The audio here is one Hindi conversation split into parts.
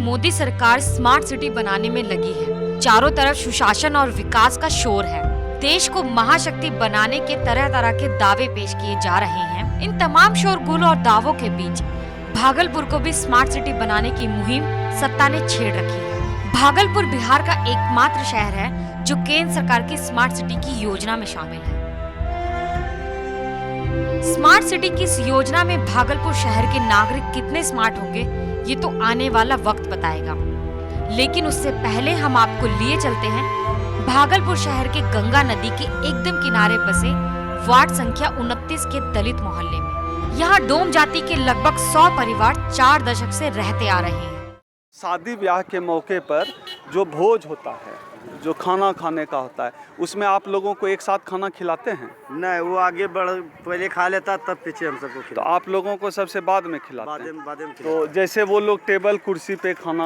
मोदी सरकार स्मार्ट सिटी बनाने में लगी है। चारों तरफ सुशासन और विकास का शोर है। देश को महाशक्ति बनाने के तरह तरह के दावे पेश किए जा रहे हैं। इन तमाम शोरगुल और दावों के बीच भागलपुर को भी स्मार्ट सिटी बनाने की मुहिम सत्ता ने छेड़ रखी है। भागलपुर बिहार का एकमात्र शहर है जो केंद्र सरकार की स्मार्ट सिटी की योजना में शामिल है। स्मार्ट सिटी की इस योजना में भागलपुर शहर के नागरिक कितने स्मार्ट होंगे ये तो आने वाला वक्त बताएगा। लेकिन उससे पहले हम आपको लिए चलते हैं भागलपुर शहर के गंगा नदी के एकदम किनारे बसे वार्ड संख्या 29 के दलित मोहल्ले में। यहाँ डोम जाति के लगभग 100 परिवार 4 दशक से रहते आ रहे हैं। शादी ब्याह के मौके पर जो भोज होता है, जो खाना खाने का होता है, उसमें आप लोगों को एक साथ खाना खिलाते हैं? नहीं, वो आगे पहले खा लेता तब पीछे हम सबको खिलाते। तो आप लोगों को सबसे बाद में खिलाते हैं? बाद में तो जैसे वो लोग टेबल कुर्सी पे खाना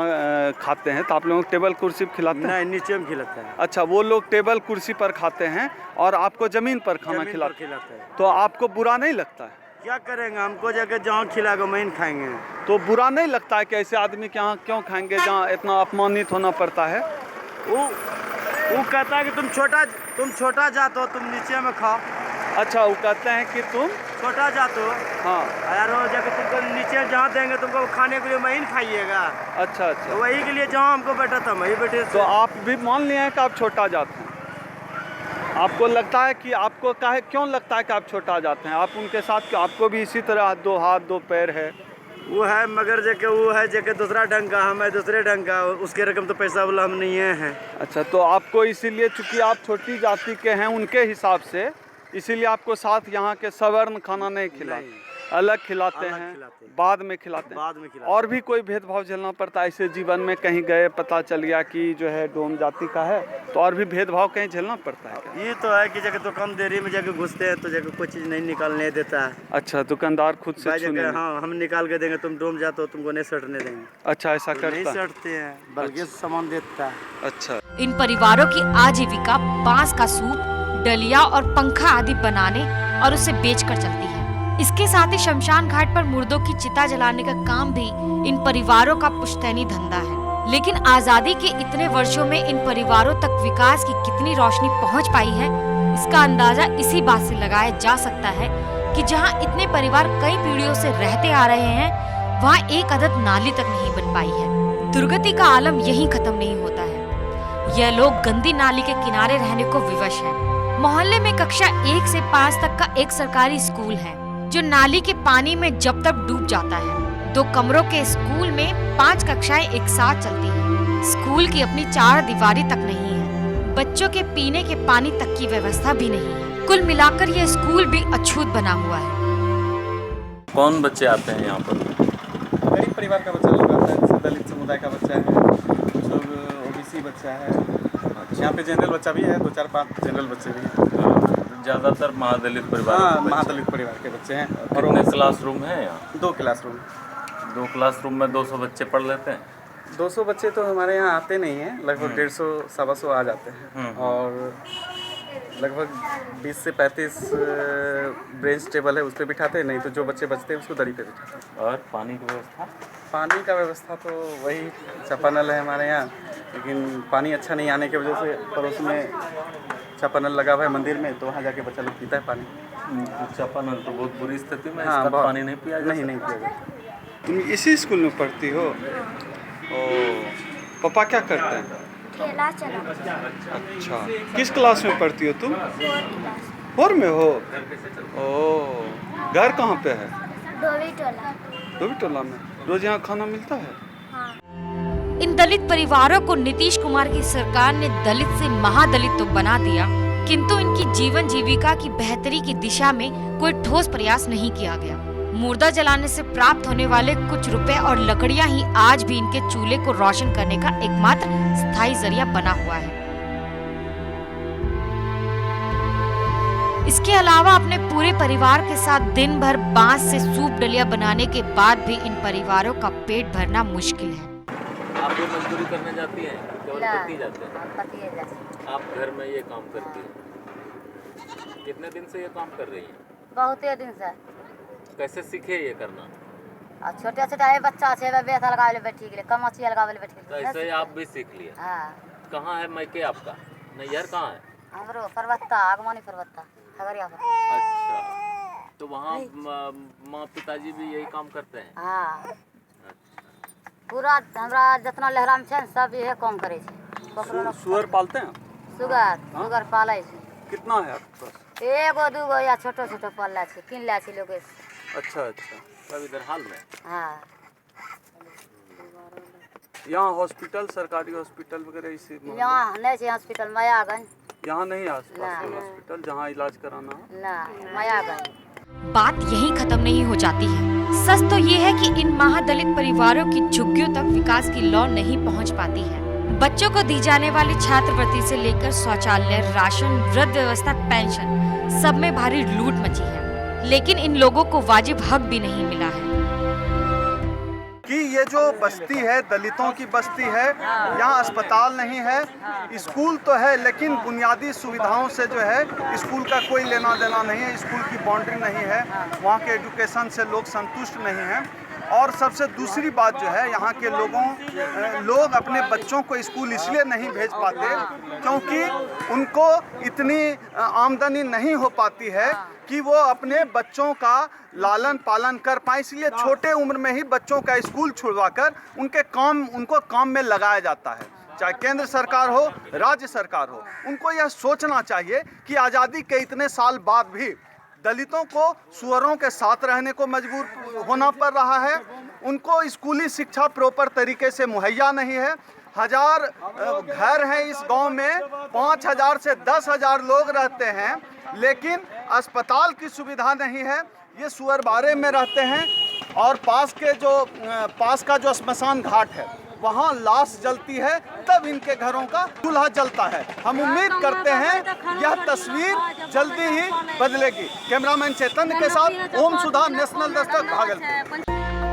खाते हैं तो आप लोगों को टेबल कुर्सी पे खिलाते हैं? नहीं, नीचे में खिलाता है। अच्छा, वो लोग टेबल कुर्सी पर खाते हैं और आपको जमीन पर खाना खिलाते हैं। तो आपको बुरा नहीं लगता है? क्या करेंगे, हमको जगह जहाँ खिलाएगा वहीं खाएंगे। तो बुरा नहीं लगता है कि ऐसे आदमी के यहाँ क्यों खाएंगे जहाँ इतना अपमानित होना पड़ता है? वो कहता है कि तुम छोटा जात हो, तुम नीचे में खाओ। अच्छा, वो कहते हैं कि तुम छोटा जात हो। हाँ यार, वो जाके तुमको नीचे जहाँ देंगे तुमको खाने के लिए वहीं खाइएगा। अच्छा अच्छा, तो वही के लिए जहाँ हमको बैठा था वहीं बैठे। तो आप भी मान लिए हैं कि आप छोटा जाते हैं? आपको लगता है कि आपको क्यों लगता है कि आप छोटा जाते हैं? आप उनके साथ क्यों? आपको भी इसी तरह 2 हाथ 2 पैर है। वो है मगर जैके वो है जैके दूसरा ढंग का, हम है दूसरे ढंग का, उसके रकम तो पैसा वाला हम नहीं है। अच्छा, तो आपको इसीलिए चूंकि आप छोटी जाति के हैं उनके हिसाब से, इसीलिए आपको साथ यहाँ के सवर्ण खाना नहीं खिलाते, अलग खिलाते हैं, बाद में खिलाते हैं। और भी कोई भेदभाव झेलना पड़ता है ऐसे जीवन में? कहीं गए पता चल गया कि जो है डोम जाति का है तो और भी भेदभाव कहीं झेलना पड़ता है क्या? ये तो है कि जगह तो कम देरी में जाके घुसते हैं तो जगह कोई चीज़ नहीं निकालने देता है। अच्छा, दुकानदार खुद से छूने? हाँ, हम निकाल के देंगे, तुम डोम जाते हो तुमको नहीं सटने देंगे। अच्छा, ऐसा करता नहीं सटते हैं, बल्कि सामान देता है। अच्छा, इन परिवारों की आजीविका बांस का सूप, डलिया और पंखा आदि बनाने और उसे बेचकर चलती है। इसके साथ ही शमशान घाट पर मुर्दों की चिता जलाने का काम भी इन परिवारों का पुश्तैनी धंधा है। लेकिन आजादी के इतने वर्षों में इन परिवारों तक विकास की कितनी रोशनी पहुंच पाई है, इसका अंदाजा इसी बात से लगाया जा सकता है कि जहां इतने परिवार कई पीढ़ियों से रहते आ रहे हैं, वहां एक अदद नाली तक नहीं बन पाई है। दुर्गति का आलम यहीं खत्म नहीं होता है। यह लोग गंदी नाली के किनारे रहने को विवश है। मोहल्ले में कक्षा 1 से 5 तक का एक सरकारी स्कूल है जो नाली के पानी में जब तक डूब जाता है। 2 कमरों के स्कूल में 5 कक्षाएं एक साथ चलती हैं। स्कूल की अपनी 4 दीवारी तक नहीं है। बच्चों के पीने के पानी तक की व्यवस्था भी नहीं है। कुल मिलाकर यह स्कूल भी अछूत बना हुआ है। कौन बच्चे आते हैं यहाँ पर? गरीब परिवार का बच्चा लोग आता है, जैसे दलित समुदाय का बच्चा है, कुछ लोग ओबीसी बच्चा है। यहाँ पे जनरल बच्चा भी है, 2-4-5 जनरल बच्चे भी हैं। ज़्यादातर महादलित परिवार? हाँ, महादलित परिवार के बच्चे हैं। और कितने क्लासरूम हैं यहाँ? 2 क्लासरूम। 2 क्लासरूम में 200 बच्चे पढ़ लेते हैं? 200 बच्चे तो हमारे यहाँ आते नहीं हैं, लगभग 150-125 आ जाते हैं। और लगभग 20 से 35 बेंच टेबल है, उस पर बिठाते हैं, नहीं तो जो बच्चे बचते हैं उसको दरी पे बिठाते हैं। और पानी की व्यवस्था? पानी का व्यवस्था तो वही चापानल है हमारे यहाँ, लेकिन पानी अच्छा नहीं आने की वजह से पड़ोस में चापानल लगा हुआ है मंदिर में, तो वहाँ जाके बच्चा लोग पीता है पानी। चापानल तो बहुत बुरी स्थिति में, हाँ, इसका पानी नहीं पिया जाता? नहीं पिया जाता। तुम इसी स्कूल में पढ़ती हो? पापा क्या करते हैं? ठेला चला। अच्छा, किस क्लास में पढ़ती हो तुम? 4 में हो? घर कहाँ पे है? डोवी टोला में। रोज यहाँ खाना मिलता है? हाँ। इन दलित परिवारों को नीतीश कुमार की सरकार ने दलित से महादलित तो बना दिया, किंतु इनकी जीवन जीविका की बेहतरी की दिशा में कोई ठोस प्रयास नहीं किया गया। मुर्दा जलाने से प्राप्त होने वाले कुछ रुपए और लकड़ियां ही आज भी इनके चूल्हे को रोशन करने का एकमात्र स्थायी जरिया बना हुआ है। इसके अलावा अपने पूरे परिवार के साथ दिन भर बांस से सूप डलिया बनाने के बाद भी इन परिवारों का पेट भरना मुश्किल है। आप भी मजदूरी करने जाती हैं? केवल पति जाते हैं? आप घर में ये काम करती हैं? कितने दिन से ये काम कर रही हैं? बहुत दिन से। कैसे सीखे ये करना? और छोटे छोटे है बच्चा छे बेथ लगावे बैठी गेले कमाची लगावे बैठी तो गेले ऐसे ही आप भी सीख लिए। हां कहाँ है मायके आपका? नैहर कहाँ है? हमरो पर्वता आगमनी पर्वता खगड़िया पर। अच्छा, तो वहाँ माँ पिताजी भी यही काम करते हैं? हां पूरा हमरा जितना लहरा में छे सब यही काम करे छे। सुअर पालते हैं? सुगर पाले छे। कितना है आपके पास? एगो दूगो या छोटो छोटो पालला छे किन ला छे लोग। अच्छा अच्छा। सब इधर हाल में? हां यहाँ हॉस्पिटल, सरकारी हॉस्पिटल वगैरह इसी यहाँ नहीं छे हॉस्पिटल मायागंज। यहाँ नहीं आसपास हॉस्पिटल जहाँ इलाज कराना हो? ना मायागंज। बात यहीं खत्म नहीं हो जाती है। सच तो ये है कि इन महादलित परिवारों की झुग्गियों तक विकास की लौ नहीं पहुंच पाती है। बच्चों को दी जाने वाली छात्रवृत्ति से लेकर शौचालय, राशन, वृद्ध व्यवस्था, पेंशन, सब में भारी लूट मची है। लेकिन इन लोगों को वाजिब हक भी नहीं मिला है कि ये जो बस्ती है, दलितों की बस्ती है, यहाँ अस्पताल नहीं है, स्कूल तो है लेकिन बुनियादी सुविधाओं से जो है स्कूल का कोई लेना देना नहीं है, स्कूल की बाउंड्री नहीं है, वहाँ के एजुकेशन से लोग संतुष्ट नहीं हैं। और सबसे दूसरी बात जो है, यहाँ के लोग अपने बच्चों को स्कूल इसलिए नहीं भेज पाते क्योंकि उनको इतनी आमदनी नहीं हो पाती है कि वो अपने बच्चों का लालन पालन कर पाए, इसलिए छोटे उम्र में ही बच्चों का स्कूल छुड़वाकर उनको काम में लगाया जाता है। चाहे केंद्र सरकार हो, राज्य सरकार हो, उनको यह सोचना चाहिए कि आज़ादी के इतने साल बाद भी दलितों को सुअरों के साथ रहने को मजबूर होना पड़ रहा है। उनको स्कूली शिक्षा प्रॉपर तरीके से मुहैया नहीं है। 1000 घर हैं इस गांव में, 5000 से 10,000 लोग रहते हैं, लेकिन अस्पताल की सुविधा नहीं है। ये सुअरबारे में रहते हैं और पास का जो श्मशान घाट है वहाँ लाश जलती है, तब इनके घरों का चूल्हा जलता है। हम उम्मीद करते हैं यह तस्वीर जल्दी ही बदलेगी। कैमरामैन चैतन्य के साथ ओम सुधा, नेशनल दस्तक, भागलपुर।